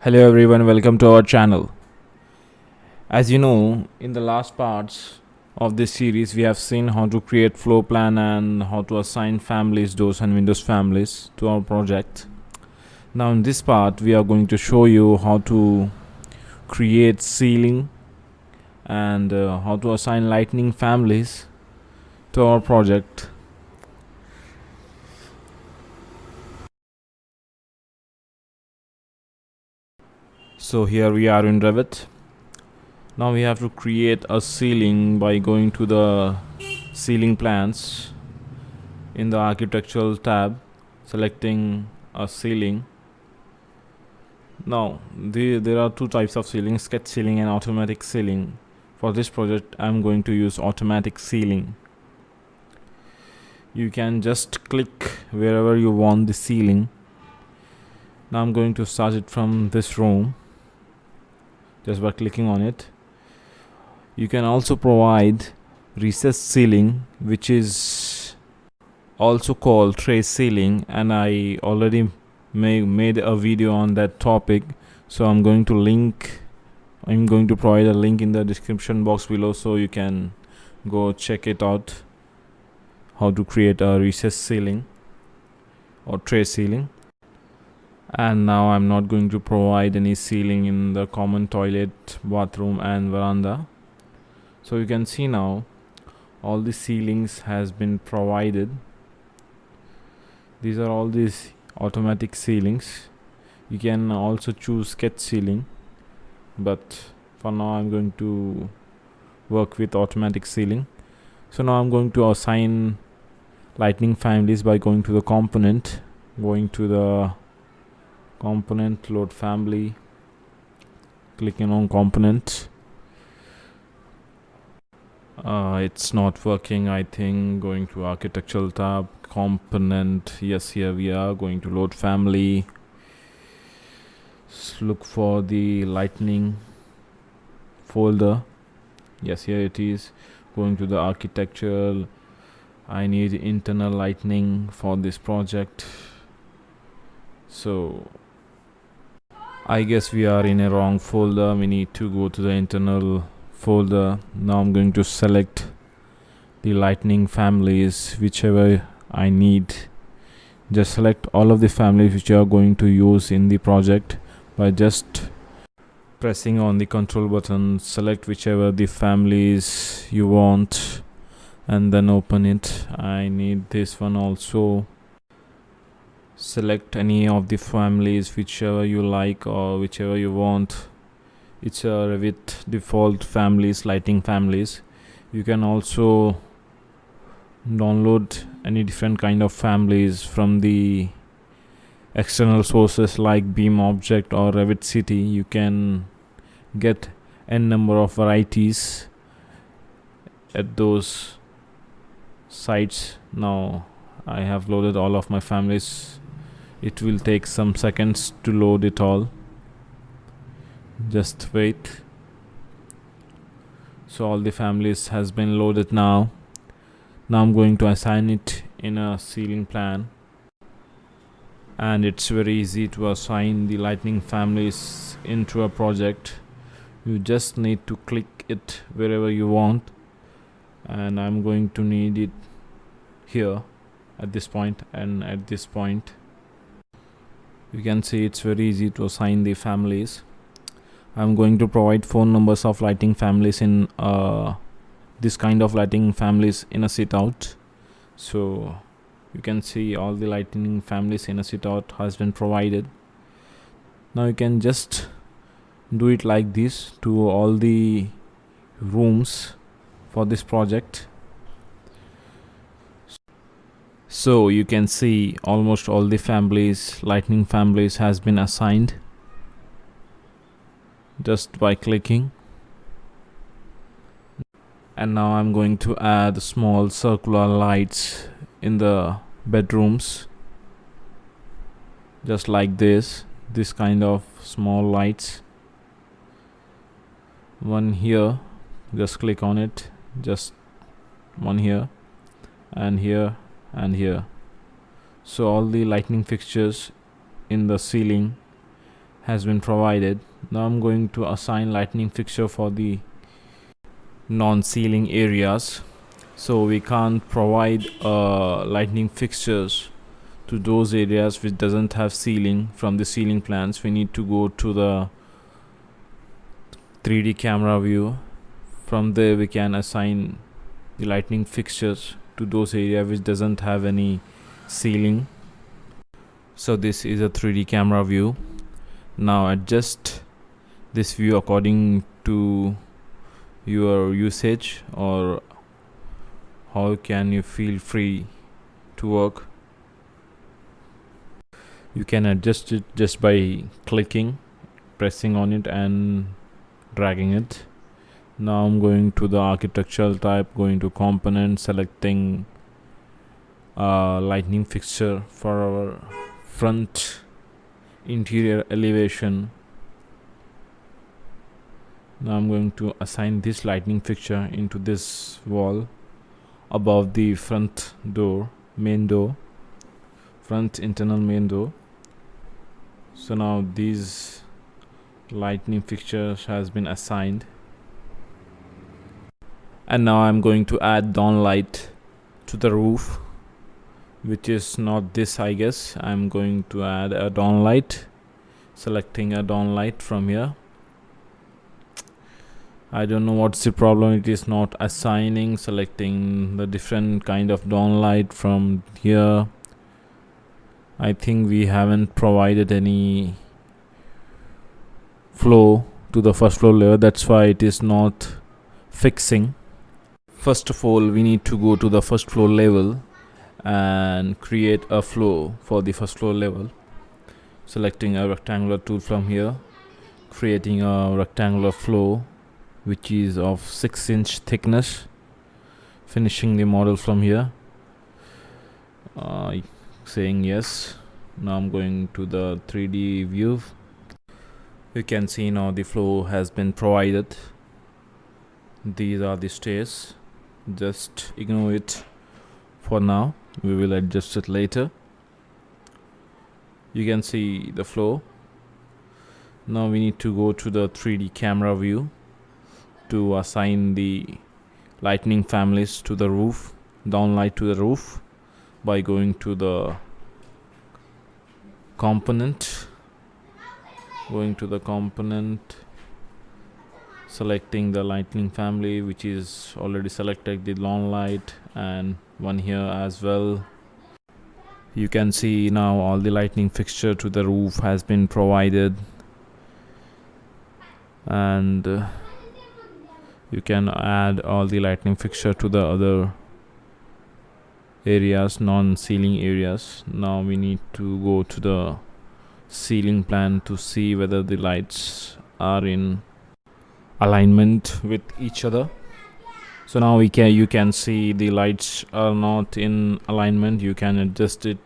Hello everyone, welcome to our channel. As you know, in the last parts of this series we have seen how to create floor plan and how to assign families, doors and windows families to our project. Now in this part we are going to show you how to create ceiling and how to assign lightning families to our project. So here we are in Revit. Now we have to create a ceiling by going to the ceiling plans in the architectural tab, selecting a ceiling. Now there are two types of ceiling, sketch ceiling and automatic ceiling. For this project I'm going to use automatic ceiling. You can just click wherever you want the ceiling. Now I'm going to start it from this room just by clicking on it. You can also provide recessed ceiling, which is also called tray ceiling, and I already made a video on that topic, so I'm going to provide a link in the description box below, so you can go check it out, how to create a recessed ceiling or tray ceiling. And now I'm not going to provide any ceiling in the common toilet, bathroom and veranda. So you can see now all the ceilings has been provided. These are all these automatic ceilings. You can also choose sketch ceiling, but for now I'm going to work with automatic ceiling. So now I'm going to assign lightning families by going to the component, load family, clicking on component. It's not working, I think. Going to architectural tab, component, yes, here we are. Going to load family, look for the lightning folder, yes, here it is. Going to the architectural, I need internal lightning for this project, so I guess we are in a wrong folder. We need to go to the internal folder. Now I'm going to select the lightning families, whichever I need. Just select all of the families which you are going to use in the project by just pressing on the control button. Select whichever the families you want and then open it. I need this one also. Select any of the families, whichever you like or whichever you want. It's a Revit default families, lighting families. You can also download any different kind of families from the external sources like Beam Object or Revit City. You can get n number of varieties at those sites. Now I have loaded all of my families. It will take some seconds to load it all. Just wait. So all the families has been loaded now. Now I'm going to assign it in a ceiling plan, and it's very easy to assign the lightning families into a project. You just need to click it wherever you want, and I'm going to need it here at this point and at this point. You can see it's very easy to assign the families. I'm going to provide phone numbers of lighting families in this kind of lighting families in a sit out. So you can see all the lighting families in a sit out has been provided. Now you can just do it like this to all the rooms for this project. So you can see almost all the families, lightning families has been assigned just by clicking. And now I'm going to add small circular lights in the bedrooms, just like this kind of small lights. One here, just click on it, just one here and here and here. So all the lightning fixtures in the ceiling has been provided. Now I'm going to assign lightning fixture for the non-ceiling areas. So we can't provide lightning fixtures to those areas which doesn't have ceiling from the ceiling plans. We need to go to the 3D camera view. From there we can assign the lightning fixtures to those areas which doesn't have any ceiling. So this is a 3D camera view. Now adjust this view according to your usage, or how can you feel free to work. You can adjust it just by clicking, pressing on it and dragging it. Now I'm going to the architectural type, going to component, selecting lightning fixture for our front interior elevation. Now I'm going to assign this lightning fixture into this wall above the front door, main door, front internal main door. So now these lightning fixtures has been assigned, and now I'm going to add downlight to the roof, which is not this, I guess. I'm going to add a downlight, selecting a downlight from here. I don't know what's the problem, it is not assigning, selecting the different kind of downlight from here. I think we haven't provided any flow to the first floor layer, that's why it is not fixing. First of all, we need to go to the first floor level and create a flow for the first floor level. Selecting a rectangular tool from here, creating a rectangular flow which is of 6-inch thickness, finishing the model from here, saying yes. Now I'm going to the 3D view. You can see now the flow has been provided. These are the stairs, just ignore it for now, we will adjust it later. You can see the flow. Now we need to go to the 3D camera view to assign the lightning families to the roof, downlight to the roof, by going to the component, selecting the lightning family which is already selected, the downlight, and one here as well. You can see now all the lightning fixture to the roof has been provided, and you can add all the lightning fixture to the other areas, non-ceiling areas. Now we need to go to the ceiling plan to see whether the lights are in alignment with each other. So now you can see the lights are not in alignment. You can adjust it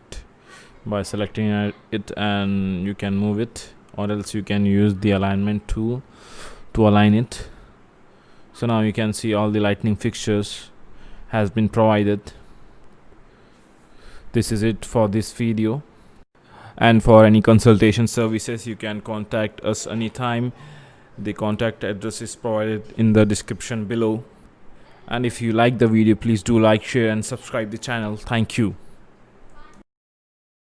by selecting it and you can move it, or else you can use the alignment tool to align it. So now you can see all the lightning fixtures has been provided. This is it for this video, and for any consultation services you can contact us anytime. The contact address is provided in the description below. And if you like the video, please do like, share and subscribe the channel. Thank you.